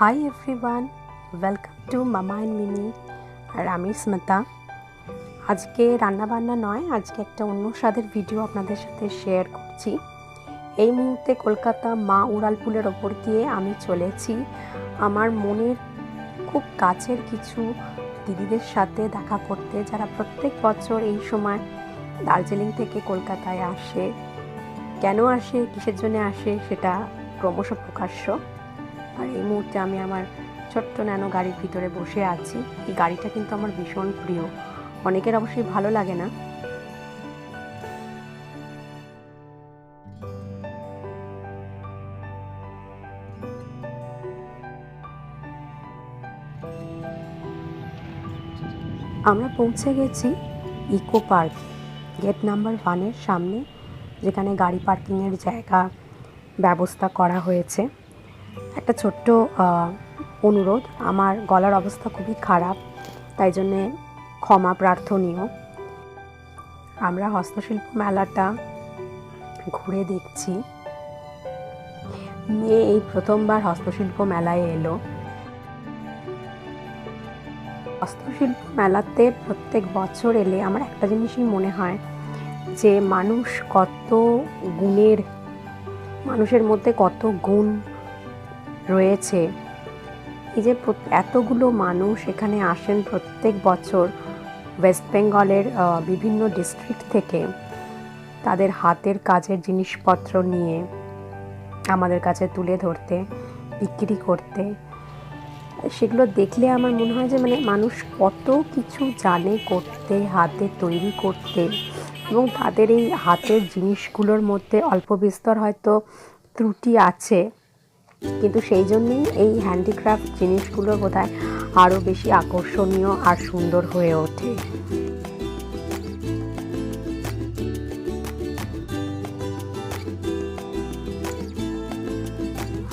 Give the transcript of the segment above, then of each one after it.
Hi everyone, welcome to মামা and Mimi. আর আমি স্মিতা। আজকে রান্নাবান্না নয়, আজকে একটা অন্য স্বাদের ভিডিও আপনাদের সাথে শেয়ার করছি। এই মুহূর্তে কলকাতা মা উড়ালপুলের ওপর দিয়ে আমি চলেছি আমার মনের খুব কাছের কিছু দিদিদের সাথে দেখা করতে, যারা প্রত্যেক বছর এই সময় দার্জিলিং থেকে কলকাতায় আসে। কেন আসে, কিসের জন্য আসে, সেটা ক্রমশ প্রকাশ্য। আর এই মুহূর্তে আমি আমার ছোট্ট ন্যানো গাড়ির ভিতরে বসে আছি। এই গাড়িটা কিন্তু আমার ভীষণ প্রিয়, অনেকের অবশ্যই ভালো লাগে না। আমরা পৌঁছে গেছি ইকো পার্ক, গেট নাম্বার 1-এর সামনে, যেখানে গাড়ি পার্কিংয়ের জায়গা ব্যবস্থা করা হয়েছে। একটা ছোট্ট অনুরোধ, আমার গলার অবস্থা খুবই খারাপ, তাই জন্যে ক্ষমা প্রার্থনীয়। আমরা হস্তশিল্প মেলাটা ঘুরে দেখছি। মেয়ে এই প্রথমবার হস্তশিল্প মেলায় এলো। হস্তশিল্প মেলাতে প্রত্যেক বছর এলে আমার একটা জিনিসই মনে হয় যে মানুষের মধ্যে কত গুণ রয়েছে। এই যে এতগুলো মানুষ এখানে আসেন প্রত্যেক বছর ওয়েস্ট বেঙ্গলের বিভিন্ন ডিস্ট্রিক্ট থেকে, তাদের হাতের কাজের জিনিসপত্র নিয়ে আমাদের কাছে তুলে ধরতে, বিক্রি করতে। সেগুলো দেখলে আমার মনে হয় যে মানুষ কত কিছু জানে করতে, হাতে তৈরি করতে, এবং তাদের এই হাতের জিনিসগুলোর মধ্যে অল্প বিস্তর হয়তো ত্রুটি আছে, কিন্তু সেই জন্যেই এই হ্যান্ডিক্রাফট জিনিসগুলো বোধহয় আরও বেশি আকর্ষণীয় আর সুন্দর হয়ে ওঠে।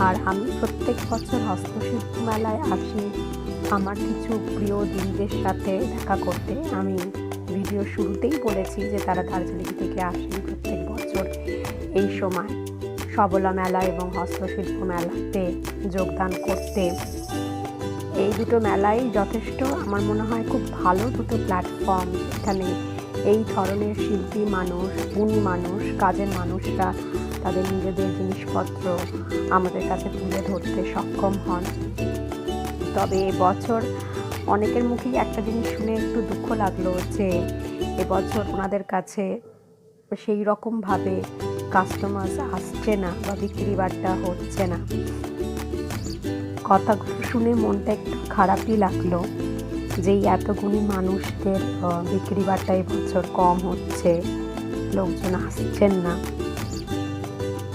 আর আমি প্রত্যেক বছর হস্তশিল্প মেলায় আসি আমার কিছু প্রিয় দিদিদের সাথে দেখা করতে। আমি ভিডিও শুরুতেই বলেছি যে তারা দার্জিলিং থেকে আসেন প্রত্যেক বছর এই সময় সবলা মেলা এবং হস্তশিল্প মেলাতে যোগদান করতে। এই দুটো মেলাই যথেষ্ট, আমার মনে হয় খুব ভালো দুটো প্ল্যাটফর্ম, এখানে এই ধরনের শিল্পী মানুষ, গুণী মানুষ, কাজের মানুষরা তাদের নিজেদের জিনিসপত্র আমাদের কাছে তুলে ধরতে সক্ষম হন। তবে এবছর অনেকের মুখেই একটা জিনিস শুনে একটু দুঃখ লাগলো যে এবছর ওনাদের কাছে সেই রকমভাবে কাস্টমার্স আসছে না বা বিক্রি বাট্টা হচ্ছে না। কথাগুলো শুনে মনটা একটু খারাপই লাগলো যে এত গুণী মানুষদের বিক্রি বাট্টা এবছর কম হচ্ছে, লোকজন আসছেন না।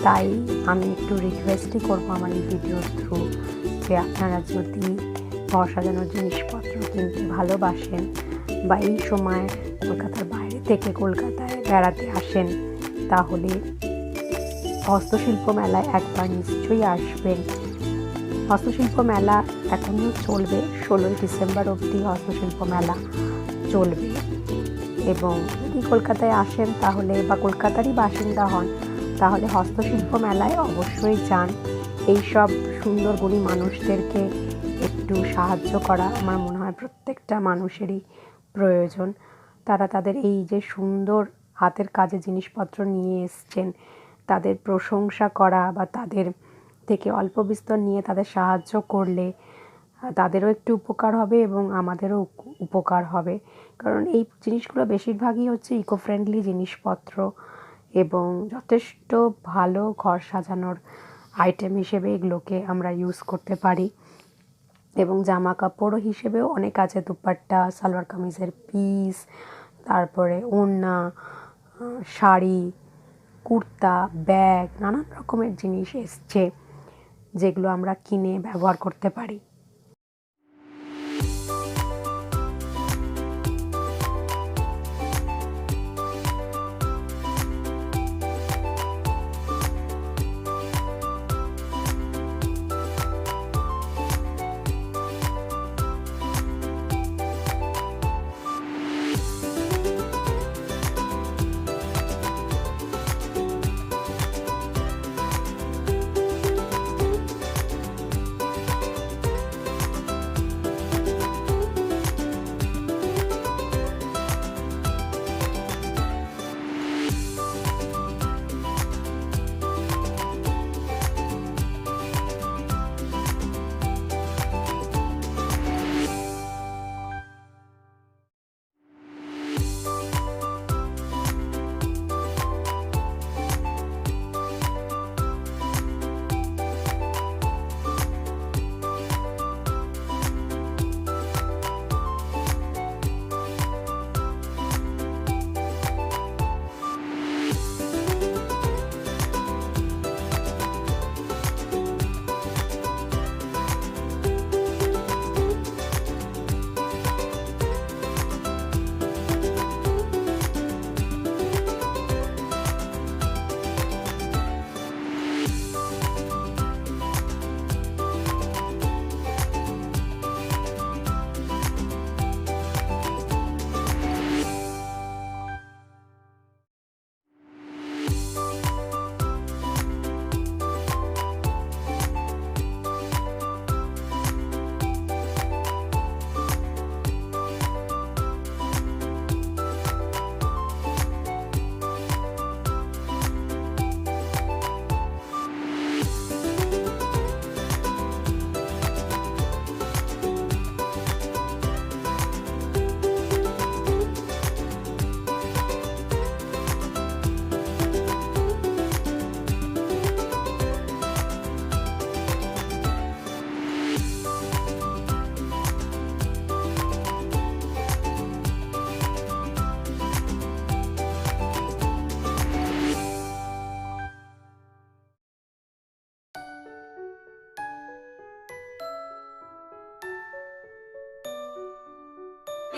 তাই আমি একটু রিকোয়েস্টই করবো আমার এই ভিডিওর থ্রু যে আপনারা যদি ঘর সাজানোর জিনিসপত্র কিনতে ভালোবাসেন বা এই সময় কলকাতার বাইরে থেকে কলকাতায় বেড়াতে আসেন, তাহলে হস্তশিল্প মেলায় একবার নিশ্চয়ই আসবেন। হস্তশিল্প মেলা এখনও চলবে, 16ই ডিসেম্বর অবধি হস্তশিল্প মেলা চলবে। এবং যদি কলকাতায় আসেন তাহলে বা কলকাতারই বাসিন্দা হন, তাহলে হস্তশিল্প মেলায় অবশ্যই যান। এইসব সুন্দর গুণী মানুষদেরকে একটু সাহায্য করা আমার মনে হয় প্রত্যেকটা মানুষেরই প্রয়োজন। তারা তাদের এই যে সুন্দর হাতের কাজে জিনিসপত্র নিয়ে এসছেন, তাদের প্রশংসা করা বা তাদের থেকে অল্প বিস্তর নিয়ে তাদের সাহায্য করলে তাদেরও একটু উপকার হবে এবং আমাদেরও উপকার হবে। কারণ এই জিনিসগুলো বেশিরভাগই হচ্ছে ইকো ফ্রেন্ডলি জিনিসপত্র এবং যথেষ্ট ভালো ঘর সাজানোর আইটেম হিসেবে এগুলোকে আমরা ইউজ করতে পারি। এবং জামা কাপড় হিসেবেও অনেক আছে, দুপাট্টা, সালোয়ার কামিজের পিস, তারপরে ওড়না, শাড়ি, কুর্তা, ব্যাগ, নানান রকমের জিনিস এসছে যেগুলো আমরা কিনে ব্যবহার করতে পারি।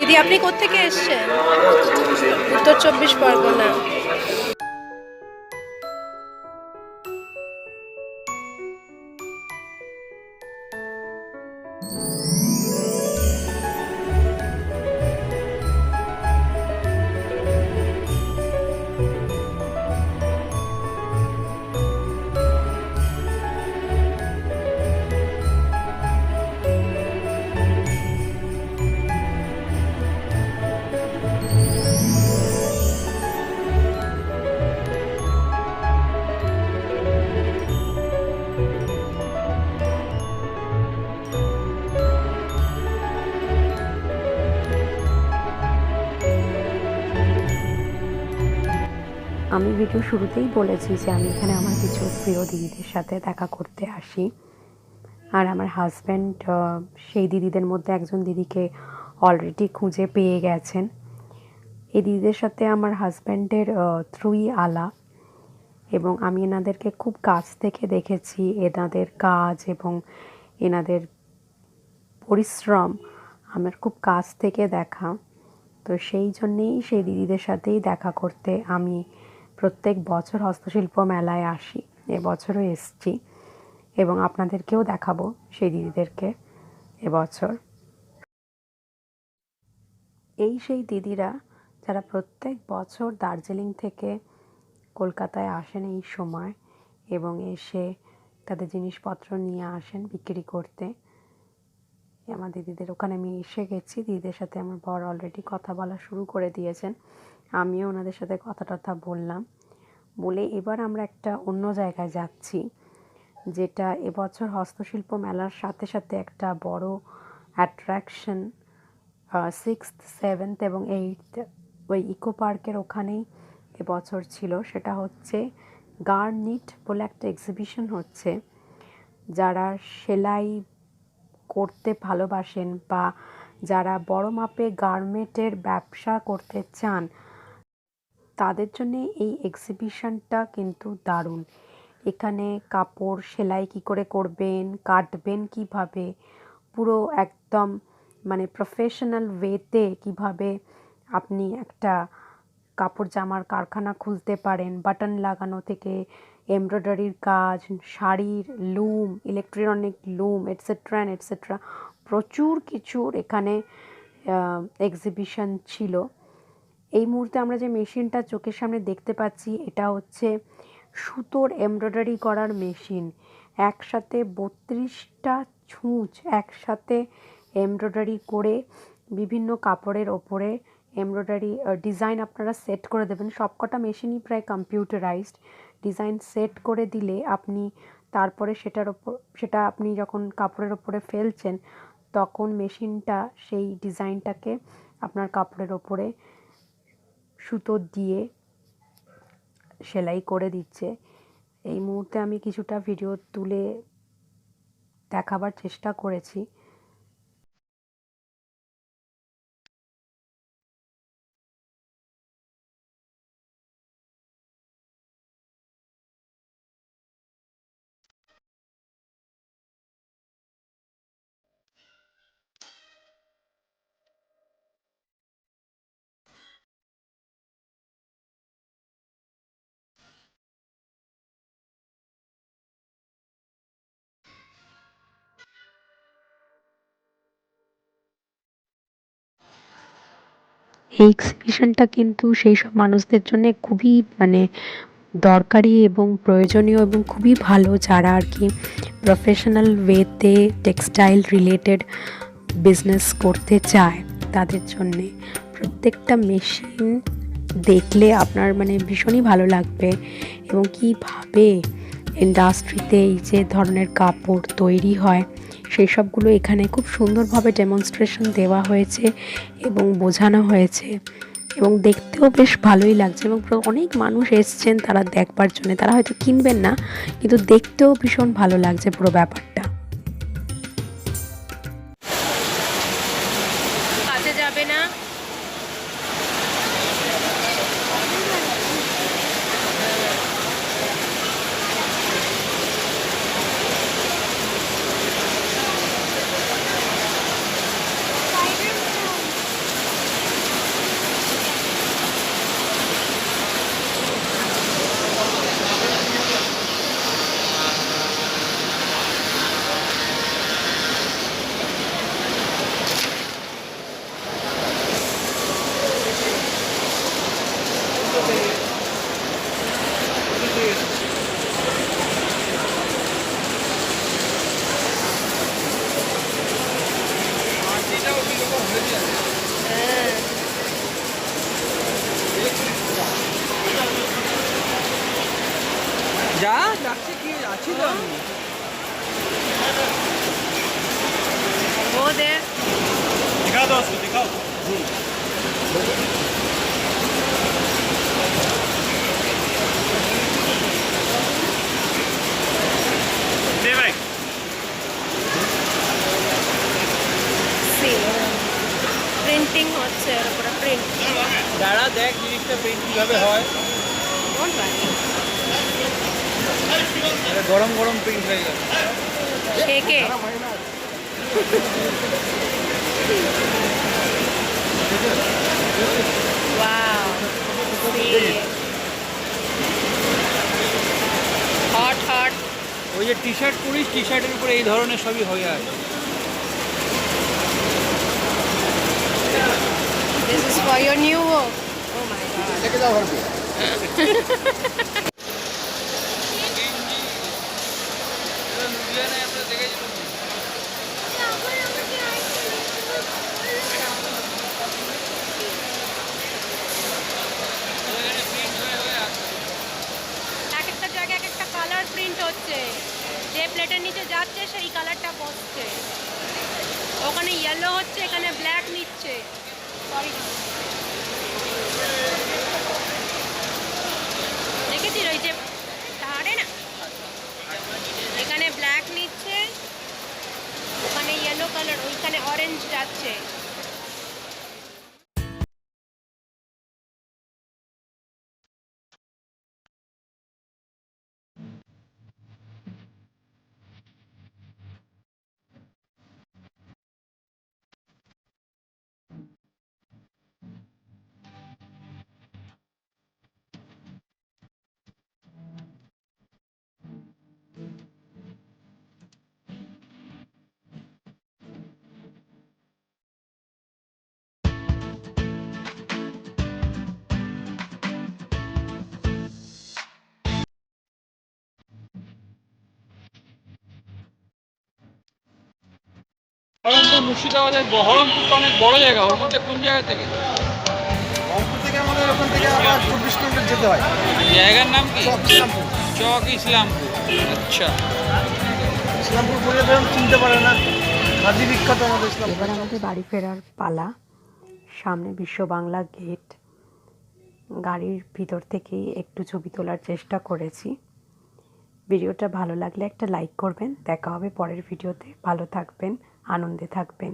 দিদি আপনি কোত্থেকে এসেছেন? উত্তর চব্বিশ পরগনা। আমি ভিডিও শুরুতেই বলেছি যে আমি এখানে আমার কিছু প্রিয় দিদিদের সাথে দেখা করতে আসি। আর আমার হাজব্যান্ড সেই দিদিদের মধ্যে একজন দিদিকে অলরেডি খুঁজে পেয়ে গেছেন। এই দিদিদের সাথে আমার হাজব্যান্ডের থ্রুই আলাপ, এবং আমি এনাদেরকে খুব কাছ থেকে দেখেছি। এনাদের কাজ এবং এনাদের পরিশ্রম আমার খুব কাছ থেকে দেখা। তো সেই জন্যেই সেই দিদিদের সাথেই দেখা করতে আমি প্রত্যেক বছর হস্তশিল্প মেলায় আসি। এবছরও এসছি এবং আপনাদেরকেও দেখাবো সেই দিদিদেরকে এবছর। এই সেই দিদিরা যারা প্রত্যেক বছর দার্জিলিং থেকে কলকাতায় আসেন এই সময় এবং এসে তাদের জিনিসপত্র নিয়ে আসেন বিক্রি করতে। আমার দিদিদের ওখানে আমি এসে গেছি। দিদিদের সাথে আমার বর অলরেডি কথা বলা শুরু করে দিয়েছেন। আমিও ওনাদের সাথে কথা টথা বললাম। বলে এবার আমরা একটা অন্য জায়গায় যাচ্ছি, যেটা এবছর হস্তশিল্প মেলার সাথে সাথে একটা বড় অ্যাট্রাকশন 6th 7th এবং 8th ওই ইকো পার্কের ওখানেই এবছর ছিল। সেটা হচ্ছে গার্নিট বলে একটা এক্সিবিশন হচ্ছে। যারা সেলাই করতে ভালোবাসেন বা যারা বড় মাপে গার্মেন্টের ব্যবসা করতে চান, তাদের জন্যে এই এক্সিবিশনটা কিন্তু দারুণ। এখানে কাপড় সেলাই কী করে করবেন, কাটবেন কীভাবে, পুরো একদম মানে প্রফেশনাল ওয়েতে কীভাবে আপনি একটা কাপড় জামার কারখানা খুলতে পারেন, বাটন লাগানো থেকে এমব্রয়ডারির কাজ, শাড়ির লুম, ইলেকট্রনিক লুম, এটসেট্রা অ্যান্ড এটসেট্রা, প্রচুর কিছুর এখানে এক্সিবিশন ছিল। এই মুহূর্তে আমরা যে মেশিনটা চোখের সামনে দেখতে পাচ্ছি, এটা হচ্ছে সুতোর এমব্রয়ডারি করার মেশিন। একসাথে 32টা ছুঁচ একসাথে এমব্রয়ডারি করে বিভিন্ন কাপড়ের ওপরে এমব্রয়ডারি ডিজাইন আপনারা সেট করে দেবেন। সবকটা মেশিনই প্রায় কম্পিউটারাইজড। ডিজাইন সেট করে দিলে আপনি তারপরে সেটা আপনি যখন কাপড়ের ওপরে ফেলছেন, তখন মেশিনটা সেই ডিজাইনটাকে আপনার কাপড়ের ওপরে সুতো দিয়ে সেলাই করে দিচ্ছে। এই মুহূর্তে আমি কিছুটা ভিডিও তুলে দেখাবার চেষ্টা করেছি। এই এক্সিবিশনটা কিন্তু সেই সব মানুষদের জন্য খুবই মানে দরকারি এবং প্রয়োজনীয় এবং খুবই ভালো, যারা আর কি প্রফেশনাল ওয়েতে টেক্সটাইল রিলেটেড বিজনেস করতে চায় তাদের জন্যে। প্রত্যেকটা মেশিন দেখলে আপনার মানে ভীষণই ভালো লাগবে এবং কীভাবে ইন্ডাস্ট্রিতে এই যে ধরনের কাপড় তৈরি হয় সেই সবগুলো এখানে খুব সুন্দরভাবে ডেমনস্ট্রেশন দেওয়া হয়েছে এবং বোঝানো হয়েছে এবং দেখতেও বেশ ভালোই লাগছে। এবং অনেক মানুষ এসছেন তারা দেখবার জন্য। তারা হয়তো কিনবেন না, কিন্তু দেখতেও ভীষণ ভালো লাগছে পুরো ব্যাপারটা। কাছে যাবে না? আছি তো আমি। वो दे दिखा दो उसको दिखाओ दे भाई প্রিন্টিং হচ্ছে এর উপরে প্রিন্ট যারা দেখ জিনিসটা প্রিন্ট কীভাবে হয়, কোন বাড়ি এটা গরম গরম প্রিন্ট হয়ে গেল। শেকে ওয়াও হট হট ওই যে টি শার্ট পরিস, টি শার্টের উপরে এই ধরনের সবই হয়ে আছে। This is for your new work. Oh my god. দেখে যাও ঘর এক একটা জায়গায় এক একটা কালার প্রিন্ট হচ্ছে, যে প্লেটের নিচে যাচ্ছে সেই কালারটা বসছে, ওখানে ইয়েলো হচ্ছে, এখানে ব্ল্যাক নিচ্ছে। সরি দেখেছিস ওই যে ধারে না, এখানে ব্ল্যাক নিচ্ছে, ওখানে ইয়েলো কালার, ওইখানে অরেঞ্জ যাচ্ছে। বহরমপুর, মুর্শিদাবাদের বহরমপুর তো অনেক বড় জায়গা, ওর মধ্যে কোন জায়গা থেকে? রংপুর থেকে আমাদের ওখান থেকে আবার 24 কিলোমিটার যেতে হয়। জায়গার নাম কি? চক ইসলামপুর। চক ইসলামপুর। আচ্ছা, ইসলামপুর বলে ধরুন চিনতে পারে না, খাদি বিখ্যাত আমাদের ইসলামপুর। এবার আমাদের বাড়ি ফেরার পালা। সামনে বিশ্ব বাংলা গেট। গাড়ির ভিতর থেকেই একটু ছবি তোলার চেষ্টা করেছি। ভিডিওটা ভালো লাগলে একটা লাইক করবেন। দেখা হবে পরের ভিডিওতে। ভালো থাকবেন, আনন্দে থাকবেন।